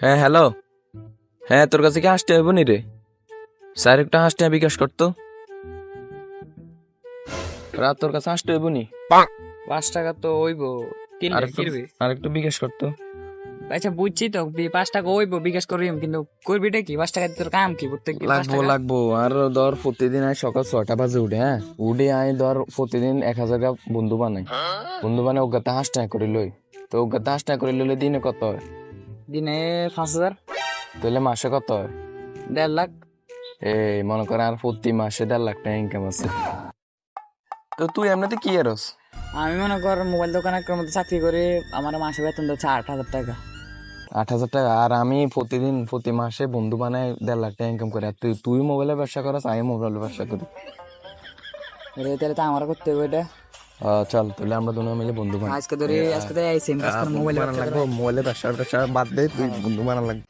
হ্যাঁ হ্যালো। হ্যাঁ, তোর কাছে কি হাসতে হইব নি রে? স্যার একটা হাসতে বিকাশ করতো। রাত তোর কাছে হাসতে হইব নি? 5 টাকা তো হইব। আর কিনলে একটু কিনবি? আর একটু বিকাশ করতো। আচ্ছা বুঝছি তো 5 টাকা হইব বিকাশ করিম, কিন্তু করবিটা কি? 5 টাকা তোর কাম কি প্রত্যেকদিন 5 লাগবো টাকা? লাগবো আর ধর প্রতিদিন আয় সকাল 6টা বাজে উঠে, হ্যাঁ উঠে আয় ধর প্রতিদিন 1,000 টাকা বন্ধু বানাই। বন্ধু বানাই অজ্ঞাতে হাসটা করে লই। তো অজ্ঞাতে হাসটা করে লইলে দিনে কত হয়? দিনে 5,000। তাহলে মাসে কত হয়? 1.5 লাখ। এই মনে কর আর প্রতি মাসে 1.5 লাখ টাকা ইনকাম আছে। তো তুই এমনিতে কি এরস? আমি মনে কর মোবাইল দোকানে একটা মধ্যে চাকরি করে আমার মাসে বেতন দিচ্ছে 8,000 টাকা। 8,000 টাকা। আর আমি প্রতিদিন প্রতি মাসে বন্ধু বানাই 1.5 লাখ টাকা ইনকাম করি। আর তুই তুই মোবাইলের ব্যবসা করস, আমি মোবাইলের ব্যবসা করি। তাহলে তো আমার করতে হবে এটা। চল তাহলে আমরা দুজন মিলে বন্ধু বানাই। আজকে ধরে এই সেম কাজ করে মোবাইল বন্ধু বানানো ব্যবসা লাগবো, করা। মোবাইলের ব্যবসা বাদ দে, তুই বন্ধু বানানো লাগবে।